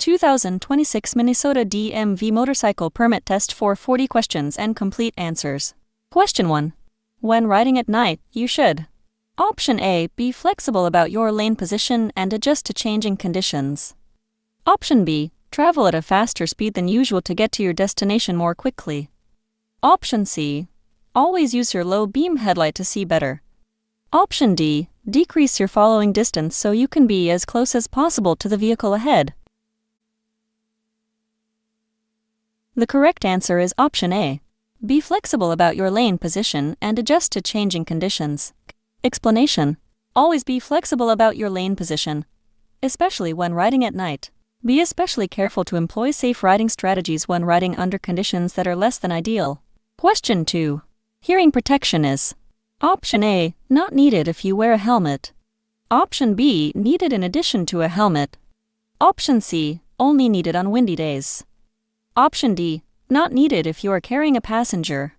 2026 Minnesota DMV Motorcycle Permit Test for 40 questions and complete answers. Question 1. When riding at night, you should: Option A. Be flexible about your lane position and adjust to changing conditions. Option B. Travel at a faster speed than usual to get to your destination more quickly. Option C. Always use your low beam headlight to see better. Option D. Decrease your following distance so you can be as close as possible to the vehicle ahead. The correct answer is option A. Be flexible about your lane position and adjust to changing conditions. Explanation: always be flexible about your lane position, especially when riding at night. Be especially careful to employ safe riding strategies when riding under conditions that are less than ideal. Question 2. Hearing protection is: Option A. Not needed if you wear a helmet. Option B. Needed in addition to a helmet. Option C. Only needed on windy days. Option D. Not needed if you are carrying a passenger.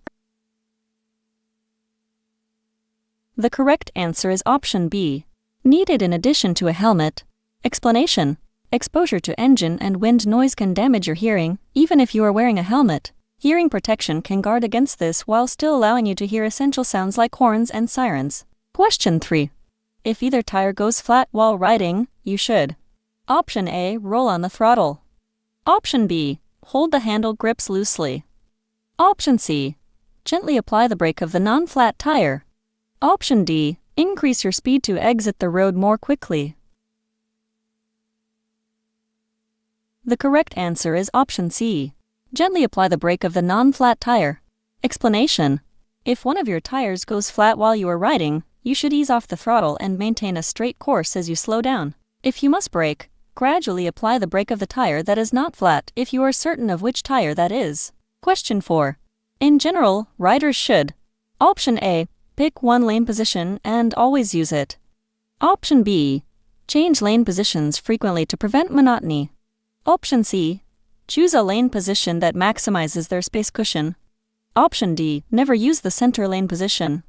The correct answer is option B. Needed in addition to a helmet. Explanation: exposure to engine and wind noise can damage your hearing, even if you are wearing a helmet. Hearing protection can guard against this while still allowing you to hear essential sounds like horns and sirens. Question 3. If either tire goes flat while riding, you should: Option A. Roll on the throttle. Option B. Hold the handle grips loosely. Option C. Gently apply the brake of the non-flat tire. Option D. Increase your speed to exit the road more quickly. The correct answer is option C. Gently apply the brake of the non-flat tire. Explanation: if one of your tires goes flat while you are riding, you should ease off the throttle and maintain a straight course as you slow down. If you must brake, gradually apply the brake of the tire that is not flat if you are certain of which tire that is. Question 4. In general, riders should: Option A. Pick one lane position and always use it. Option B. Change lane positions frequently to prevent monotony. Option C. Choose a lane position that maximizes their space cushion. Option D. Never use the center lane position.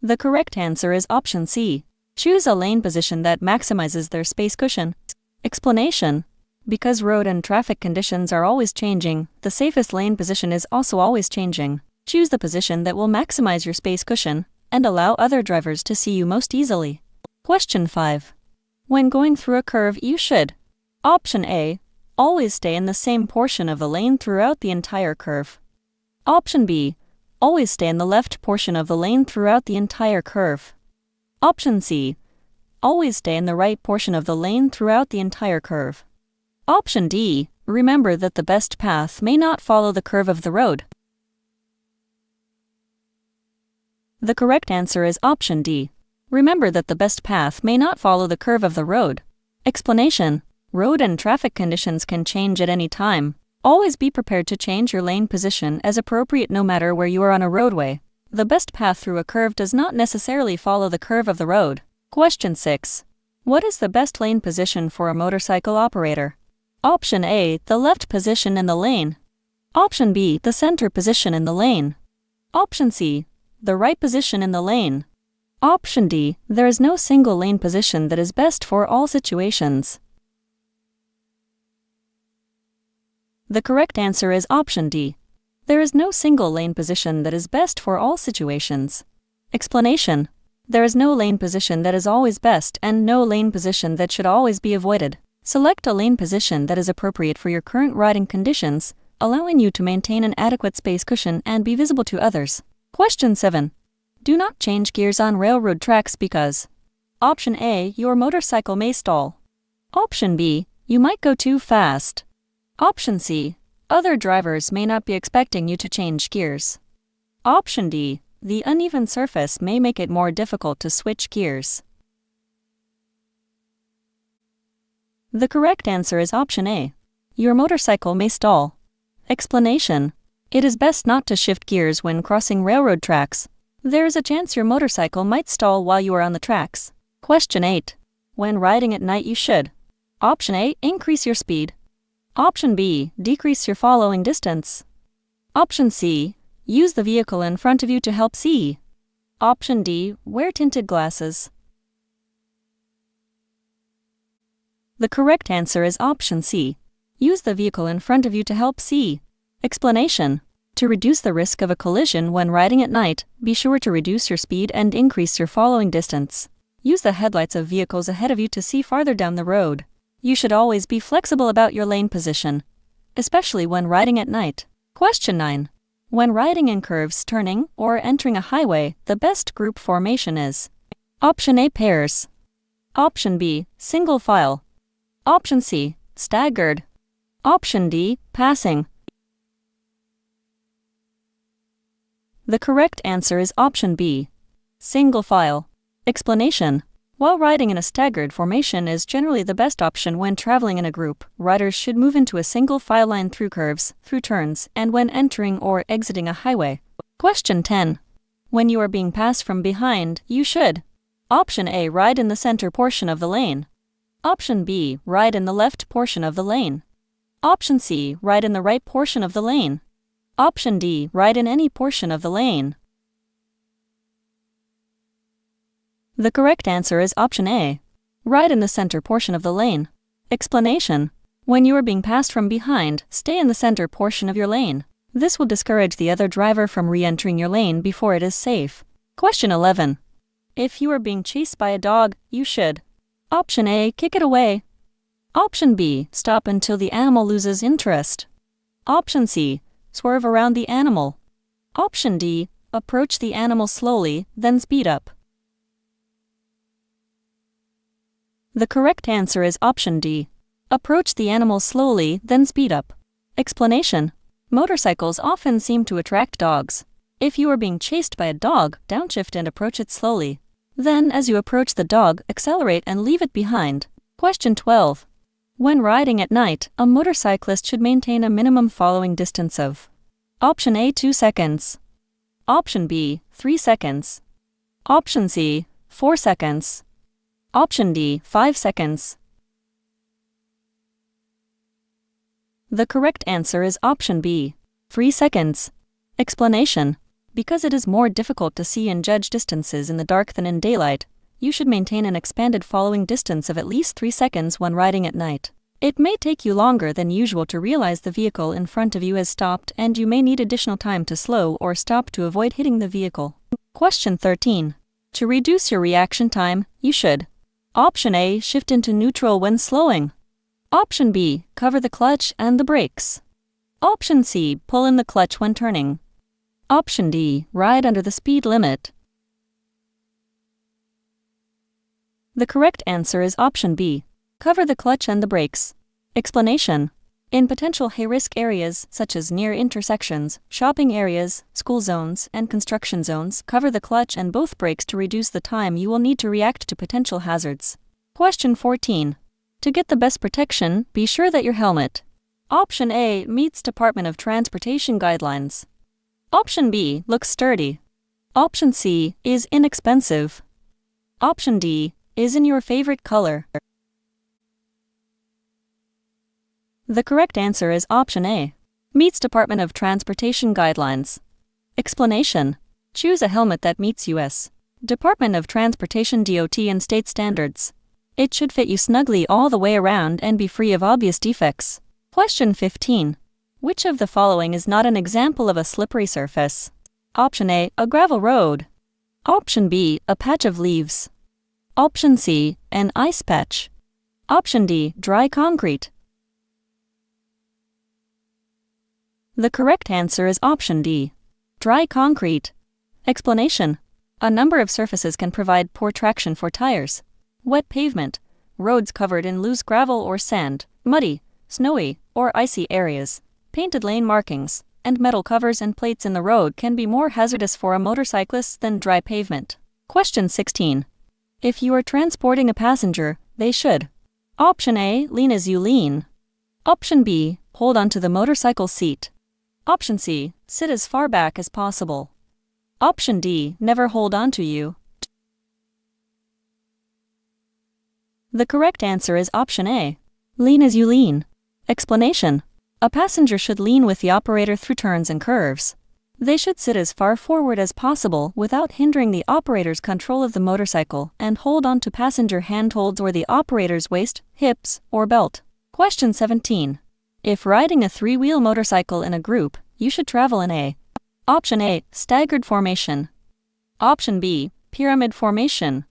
The correct answer is option C. Choose a lane position that maximizes their space cushion. Explanation: because road and traffic conditions are always changing, the safest lane position is also always changing. Choose the position that will maximize your space cushion and allow other drivers to see you most easily. Question 5. When going through a curve, you should: Option A. Always stay in the same portion of the lane throughout the entire curve. Option B. Always stay in the left portion of the lane throughout the entire curve. Option C. Always stay in the right portion of the lane throughout the entire curve. Option D. Remember that the best path may not follow the curve of the road. The correct answer is option D. Remember that the best path may not follow the curve of the road. Explanation: road and traffic conditions can change at any time. Always be prepared to change your lane position as appropriate no matter where you are on a roadway. The best path through a curve does not necessarily follow the curve of the road. Question 6. What is the best lane position for a motorcycle operator? Option A. The left position in the lane. Option B. The center position in the lane. Option C. The right position in the lane. Option D. There is no single lane position that is best for all situations. The correct answer is option D. There is no single lane position that is best for all situations. Explanation: there is no lane position that is always best and no lane position that should always be avoided. Select a lane position that is appropriate for your current riding conditions, allowing you to maintain an adequate space cushion and be visible to others. Question 7. Do not change gears on railroad tracks because: Option A. Your motorcycle may stall. Option B. You might go too fast. Option C. Other drivers may not be expecting you to change gears. Option D. The uneven surface may make it more difficult to switch gears. The correct answer is option A. Your motorcycle may stall. Explanation: it is best not to shift gears when crossing railroad tracks. There is a chance your motorcycle might stall while you are on the tracks. Question 8. When riding at night, you should: Option A. Increase your speed. Option B. Decrease your following distance. Option C. Use the vehicle in front of you to help see. Option D. Wear tinted glasses. The correct answer is option C. Use the vehicle in front of you to help see. Explanation. To reduce the risk of a collision when riding at night, be sure to reduce your speed and increase your following distance. Use the headlights of vehicles ahead of you to see farther down the road. You should always be flexible about your lane position, especially when riding at night. Question 9. When riding in curves, turning, or entering a highway, the best group formation is Option A, pairs. Option B, single file. Option C, staggered. Option D, passing. The correct answer is option B, single file. Explanation. While riding in a staggered formation is generally the best option when traveling in a group, riders should move into a single file line through curves, through turns, and when entering or exiting a highway. Question 10. When you are being passed from behind, you should Option A, ride in the center portion of the lane. Option B, ride in the left portion of the lane. Option C, ride in the right portion of the lane. Option D, ride in any portion of the lane. The correct answer is option A, ride in the center portion of the lane. Explanation. When you are being passed from behind, stay in the center portion of your lane. This will discourage the other driver from re-entering your lane before it is safe. Question 11. If you are being chased by a dog, you should Option A, kick it away. Option B, stop until the animal loses interest. Option C, swerve around the animal. Option D, approach the animal slowly, then speed up. The correct answer is option D. Approach the animal slowly, then speed up. Explanation. Motorcycles often seem to attract dogs. If you are being chased by a dog, downshift and approach it slowly. Then, as you approach the dog, accelerate and leave it behind. Question 12. When riding at night, a motorcyclist should maintain a minimum following distance of Option A, 2 seconds. Option B, 3 seconds. Option C, 4 seconds. Option D, 5 seconds. The correct answer is option B, 3 seconds. Explanation. Because it is more difficult to see and judge distances in the dark than in daylight, you should maintain an expanded following distance of at least 3 seconds when riding at night. It may take you longer than usual to realize the vehicle in front of you has stopped, and you may need additional time to slow or stop to avoid hitting the vehicle. Question 13. To reduce your reaction time, you should Option A, shift into neutral when slowing. Option B, cover the clutch and the brakes. Option C, pull in the clutch when turning. Option D, ride under the speed limit. The correct answer is option B, cover the clutch and the brakes. Explanation. In potential high-risk areas, such as near intersections, shopping areas, school zones, and construction zones, cover the clutch and both brakes to reduce the time you will need to react to potential hazards. Question 14. To get the best protection, be sure that your helmet. Option A, meets Department of Transportation guidelines. Option B, looks sturdy. Option C, is inexpensive. Option D, is in your favorite color. The correct answer is option A, meets Department of Transportation guidelines. Explanation. Choose a helmet that meets U.S. Department of Transportation DOT and state standards. It should fit you snugly all the way around and be free of obvious defects. Question 15. Which of the following is not an example of a slippery surface? Option A, a gravel road. Option B, a patch of leaves. Option C, an ice patch. Option D, dry concrete. The correct answer is option D, dry concrete. Explanation. A number of surfaces can provide poor traction for tires. Wet pavement, roads covered in loose gravel or sand, muddy, snowy, or icy areas, painted lane markings, and metal covers and plates in the road can be more hazardous for a motorcyclist than dry pavement. Question 16. If you are transporting a passenger, they should Option A, lean as you lean. Option B, hold onto the motorcycle seat. Option C, sit as far back as possible. Option D, never hold onto you. The correct answer is option A, lean as you lean. Explanation. A passenger should lean with the operator through turns and curves. They should sit as far forward as possible without hindering the operator's control of the motorcycle and hold on to passenger handholds or the operator's waist, hips, or belt. Question 17. If riding a three-wheel motorcycle in a group, you should travel in a Option A, staggered formation. Option B, pyramid formation.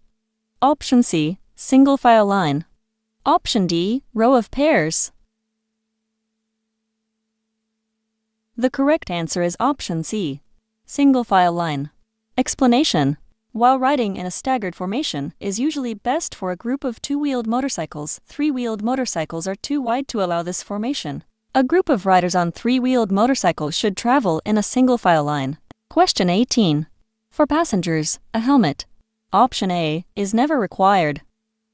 Option C, single file line. Option D, row of pairs. The correct answer is option C, single file line. Explanation. While riding in a staggered formation is usually best for a group of two-wheeled motorcycles, three-wheeled motorcycles are too wide to allow this formation. A group of riders on three-wheeled motorcycles should travel in a single file line. Question 18. For passengers, a helmet. Option A is never required.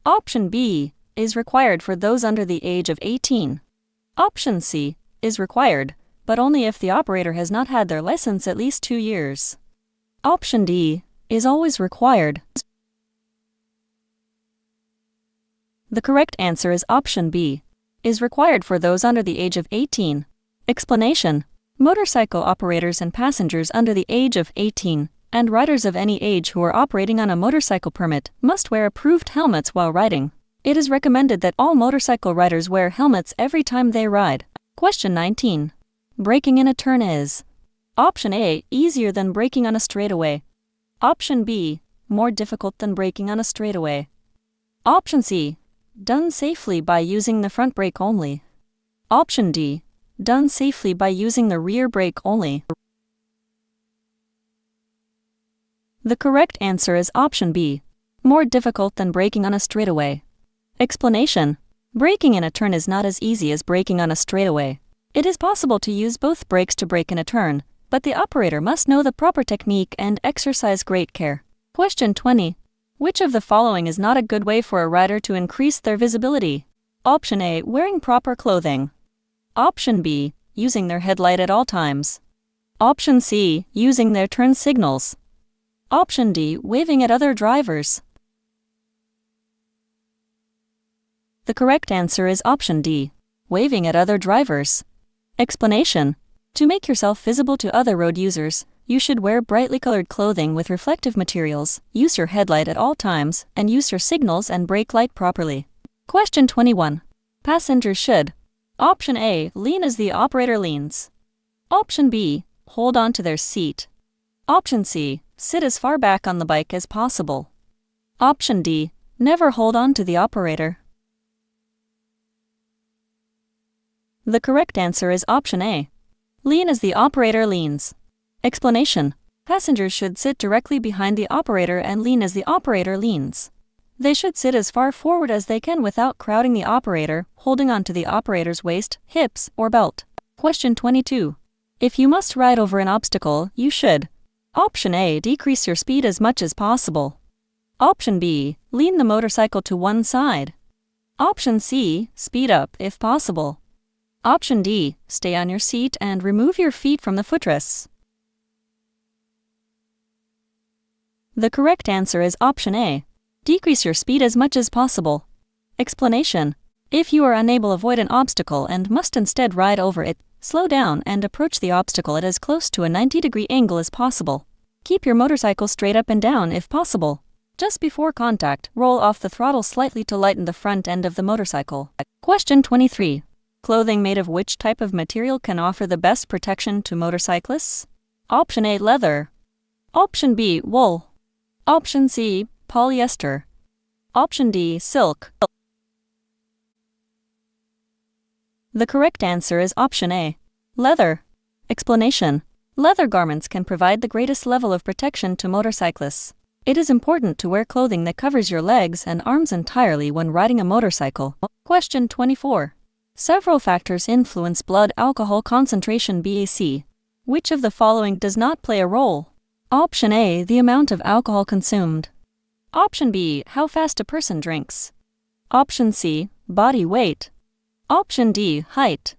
Option B is required for those under the age of 18. Option C is required, but only if the operator has not had their license at least 2 years. Option D is always required. The correct answer is option B, is required for those under the age of 18. Explanation. Motorcycle operators and passengers under the age of 18 and riders of any age who are operating on a motorcycle permit must wear approved helmets while riding. It is recommended that all motorcycle riders wear helmets every time they ride. Question 19. Braking in a turn is Option A, easier than braking on a straightaway. Option B, more difficult than braking on a straightaway. Option C, done safely by using the front brake only. Option D, done safely by using the rear brake only. The correct answer is option B, more difficult than braking on a straightaway. Explanation. Braking in a turn is not as easy as braking on a straightaway. It is possible to use both brakes to brake in a turn, but the operator must know the proper technique and exercise great care. Question 20. Which of the following is not a good way for a rider to increase their visibility? Option A, wearing proper clothing. Option B, using their headlight at all times. Option C, using their turn signals. Option D, waving at other drivers. The correct answer is option D, waving at other drivers. Explanation. To make yourself visible to other road users, you should wear brightly colored clothing with reflective materials, use your headlight at all times, and use your signals and brake light properly. Question 21. Passengers should Option A, lean as the operator leans. Option B, hold on to their seat. Option C, sit as far back on the bike as possible. Option D, never hold on to the operator. The correct answer is option A, lean as the operator leans. Explanation. Passengers should sit directly behind the operator and lean as the operator leans. They should sit as far forward as they can without crowding the operator, holding on to the operator's waist, hips, or belt. Question 22. If you must ride over an obstacle, you should Option A, decrease your speed as much as possible. Option B, lean the motorcycle to one side. Option C, speed up if possible. Option D, stay on your seat and remove your feet from the footrests. The correct answer is option A, decrease your speed as much as possible. Explanation. If you are unable to avoid an obstacle and must instead ride over it, slow down and approach the obstacle at as close to a 90-degree angle as possible. Keep your motorcycle straight up and down if possible. Just before contact, roll off the throttle slightly to lighten the front end of the motorcycle. Question 23. Clothing made of which type of material can offer the best protection to motorcyclists? Option A, leather. Option B, wool. Option C, polyester. Option D, silk. The correct answer is option A, leather. Explanation. Leather garments can provide the greatest level of protection to motorcyclists. It is important to wear clothing that covers your legs and arms entirely when riding a motorcycle. Question 24. Several factors influence blood alcohol concentration (BAC). Which of the following does not play a role? Option A, the amount of alcohol consumed. Option B, how fast a person drinks. Option C, body weight. Option D, height.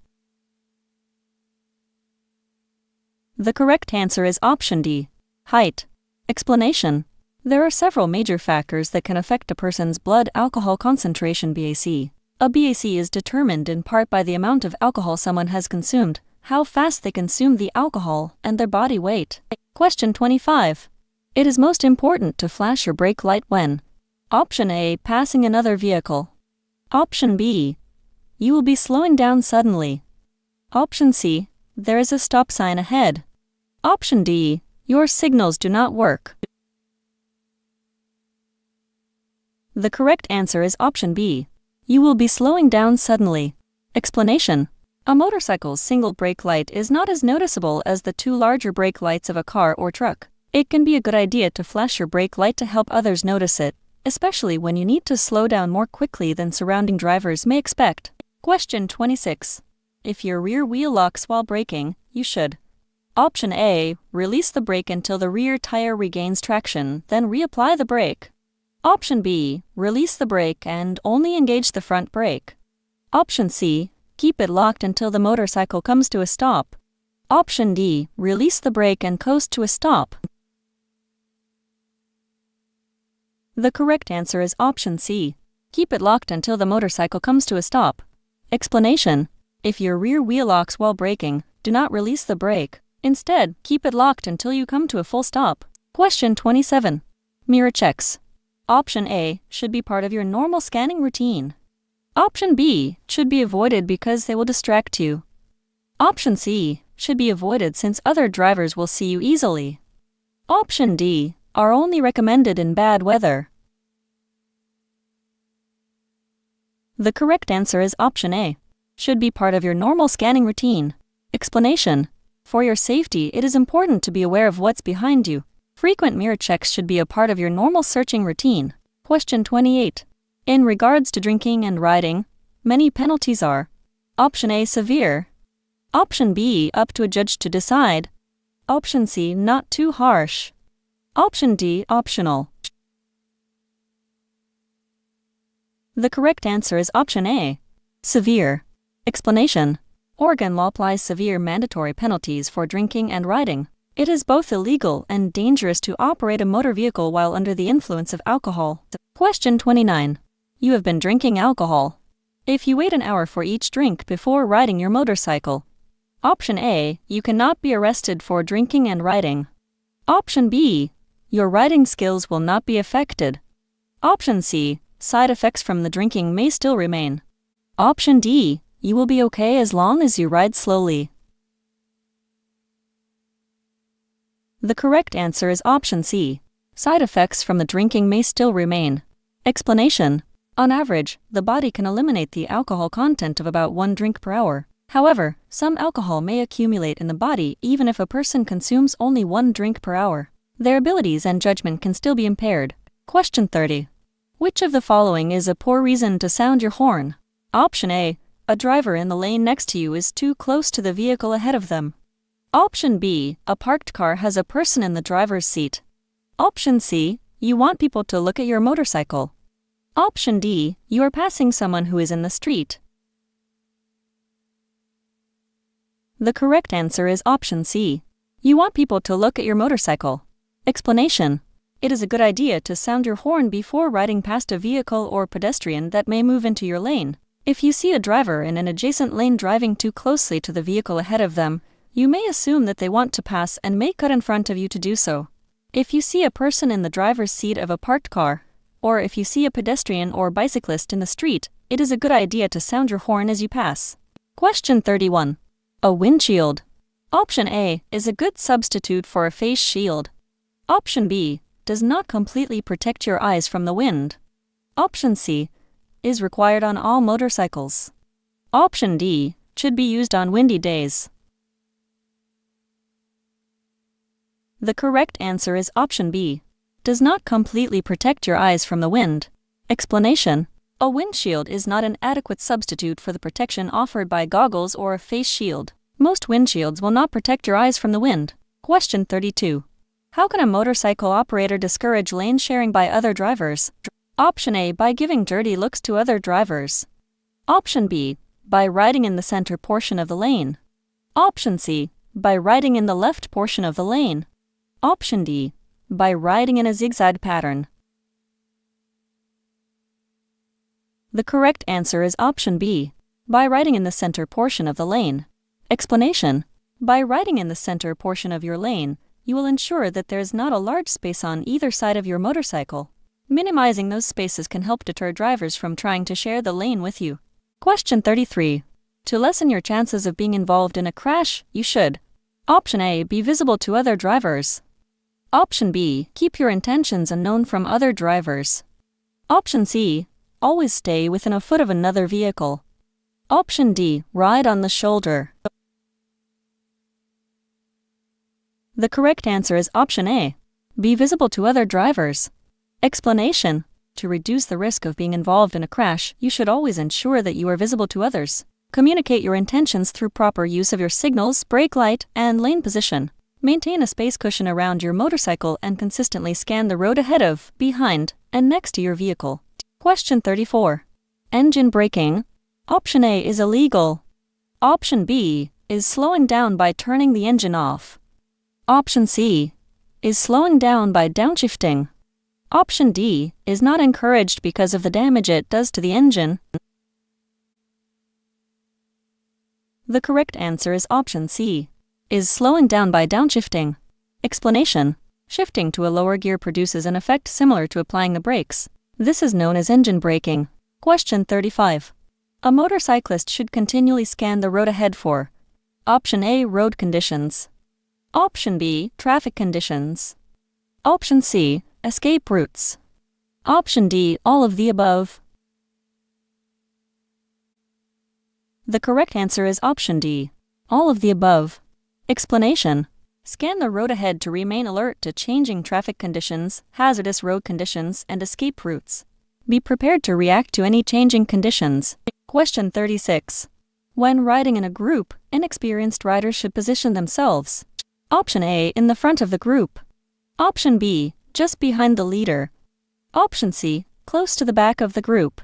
The correct answer is option D, height. Explanation. There are several major factors that can affect a person's blood alcohol concentration (BAC). A BAC is determined in part by the amount of alcohol someone has consumed. how fast they consume the alcohol, and their body weight. Question 25. It is most important to flash your brake light when: Option A, passing another vehicle. Option B, you will be slowing down suddenly. Option C, there is a stop sign ahead. Option D, your signals do not work. The correct answer is option B. You will be slowing down suddenly. Explanation: a motorcycle's single brake light is not as noticeable as the two larger brake lights of a car or truck. It can be a good idea to flash your brake light to help others notice it, especially when you need to slow down more quickly than surrounding drivers may expect. Question 26. If your rear wheel locks while braking, you should: Option A, release the brake until the rear tire regains traction, then reapply the brake. Option B, release the brake and only engage the front brake. Option C, keep it locked until the motorcycle comes to a stop. Option D, release the brake and coast to a stop. The correct answer is option C. Keep it locked until the motorcycle comes to a stop. Explanation: if your rear wheel locks while braking, do not release the brake. Instead, keep it locked until you come to a full stop. Question 27. Mirror checks. Option A should be part of your normal scanning routine. Option B should be avoided because they will distract you. Option C should be avoided since other drivers will see you easily. Option D are only recommended in bad weather. The correct answer is option A. Should be part of your normal scanning routine. Explanation: for your safety, it is important to be aware of what's behind you. Frequent mirror checks should be a part of your normal searching routine. Question 28. In regards to drinking and riding, many penalties are: Option A, severe. Option B, up to a judge to decide. Option C, not too harsh. Option D, optional. The correct answer is option A, severe. Explanation: Oregon law applies severe mandatory penalties for drinking and riding. It is both illegal and dangerous to operate a motor vehicle while under the influence of alcohol. Question 29. You have been drinking alcohol. If you wait an hour for each drink before riding your motorcycle. Option A, you cannot be arrested for drinking and riding. Option B, your riding skills will not be affected. Option C, side effects from the drinking may still remain. Option D, you will be okay as long as you ride slowly. The correct answer is option C. Side effects from the drinking may still remain. Explanation: on average, the body can eliminate the alcohol content of about 1 drink per hour. However, some alcohol may accumulate in the body even if a person consumes only 1 drink per hour. Their abilities and judgment can still be impaired. Question 30. Which of the following is a poor reason to sound your horn? Option A, a driver in the lane next to you is too close to the vehicle ahead of them. Option B, a parked car has a person in the driver's seat. Option C, you want people to look at your motorcycle. Option D, you are passing someone who is in the street. The correct answer is option C. You want people to look at your motorcycle. Explanation: it is a good idea to sound your horn before riding past a vehicle or pedestrian that may move into your lane. If you see a driver in an adjacent lane driving too closely to the vehicle ahead of them, you may assume that they want to pass and may cut in front of you to do so. If you see a person in the driver's seat of a parked car, or if you see a pedestrian or bicyclist in the street, it is a good idea to sound your horn as you pass. Question 31. A windshield. Option A is a good substitute for a face shield. Option B does not completely protect your eyes from the wind. Option C is required on all motorcycles. Option D should be used on windy days. The correct answer is option B. Does not completely protect your eyes from the wind. Explanation: a windshield is not an adequate substitute for the protection offered by goggles or a face shield. Most windshields will not protect your eyes from the wind. Question 32. How can a motorcycle operator discourage lane sharing by other drivers? Option A, by giving dirty looks to other drivers. Option B, by riding in the center portion of the lane. Option C, by riding in the left portion of the lane. Option D, by riding in a zigzag pattern. The correct answer is option B, by riding in the center portion of the lane. Explanation: by riding in the center portion of your lane, you will ensure that there is not a large space on either side of your motorcycle. Minimizing those spaces can help deter drivers from trying to share the lane with you. Question 33. To lessen your chances of being involved in a crash, you should: Option A, be visible to other drivers. Option B, keep your intentions unknown from other drivers. Option C, always stay within a foot of another vehicle. Option D, ride on the shoulder. The correct answer is option A, be visible to other drivers. Explanation: to reduce the risk of being involved in a crash, you should always ensure that you are visible to others. Communicate your intentions through proper use of your signals, brake light, and lane position. Maintain a space cushion around your motorcycle and consistently scan the road ahead of, behind, and next to your vehicle. Question 34. Engine braking. Option A is illegal. Option B is slowing down by turning the engine off. Option C is slowing down by downshifting. Option D is not encouraged because of the damage it does to the engine. The correct answer is option C, is slowing down by downshifting. Explanation: shifting to a lower gear produces an effect similar to applying the brakes. This is known as engine braking. Question 35. A motorcyclist should continually scan the road ahead for: Option A, road conditions. Option B, traffic conditions. Option C, escape routes. Option D, all of the above. The correct answer is option D, all of the above. Explanation: scan the road ahead to remain alert to changing traffic conditions, hazardous road conditions, and escape routes. Be prepared to react to any changing conditions. Question 36. When riding in a group, inexperienced riders should position themselves: Option A, in the front of the group. Option B, just behind the leader. Option C, close to the back of the group.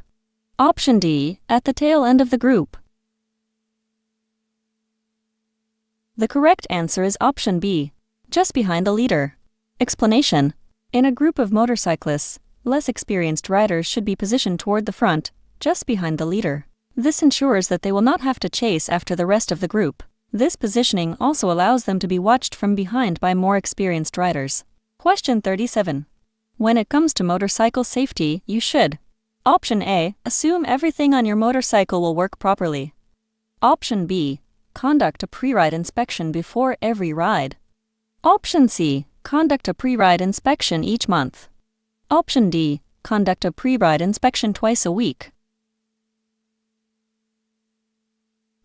Option D, at the tail end of the group. The correct answer is option B, just behind the leader. Explanation: in a group of motorcyclists, less experienced riders should be positioned toward the front, just behind the leader. This ensures that they will not have to chase after the rest of the group. This positioning also allows them to be watched from behind by more experienced riders. Question 37. When it comes to motorcycle safety, you should: Option A, assume everything on your motorcycle will work properly. Option B, conduct a pre-ride inspection before every ride. Option C, conduct a pre-ride inspection each month. Option D, conduct a pre-ride inspection twice a week.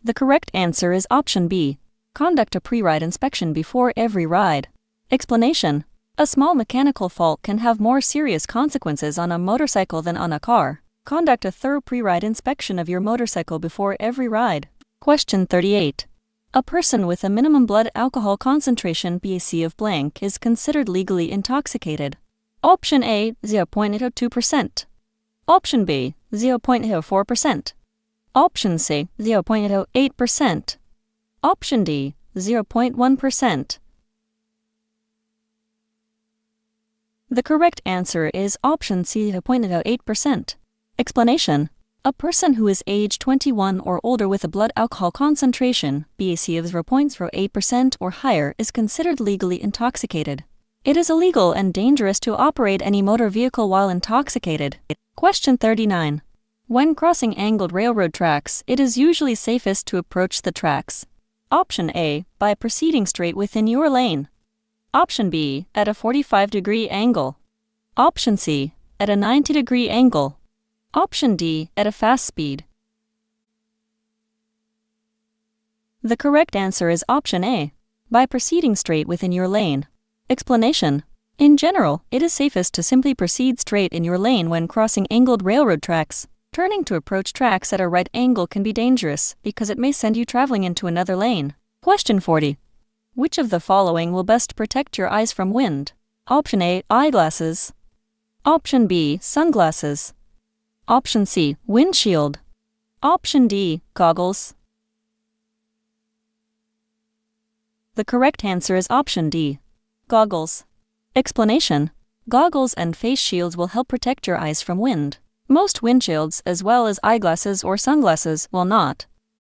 The correct answer is option B, conduct a pre-ride inspection before every ride. Explanation: a small mechanical fault can have more serious consequences on a motorcycle than on a car. Conduct a thorough pre-ride inspection of your motorcycle before every ride. Question 38. A person with a minimum blood alcohol concentration BAC of blank is considered legally intoxicated. Option A, 0.02%. Option B, 0.04%. Option C, 0.08%. Option D, 0.1%. The correct answer is option C, 0.08%. Explanation: a person who is age 21 or older with a blood alcohol concentration BAC of 0.08% or higher is considered legally intoxicated. It is illegal and dangerous to operate any motor vehicle while intoxicated. Question 39. When crossing angled railroad tracks, it is usually safest to approach the tracks. Option A, by proceeding straight within your lane. Option B, at a 45-degree angle. Option C, at a 90-degree angle. Option D, at a fast speed. The correct answer is option A, by proceeding straight within your lane. Explanation: in general, it is safest to simply proceed straight in your lane when crossing angled railroad tracks. Turning to approach tracks at a right angle can be dangerous because it may send you traveling into another lane. Question 40. Which of the following will best protect your eyes from wind? Option A, eyeglasses. Option B, sunglasses. Option C, windshield. Option D, goggles. The correct answer is option D, goggles. Explanation: goggles and face shields will help protect your eyes from wind. Most windshields, as well as eyeglasses or sunglasses, will not.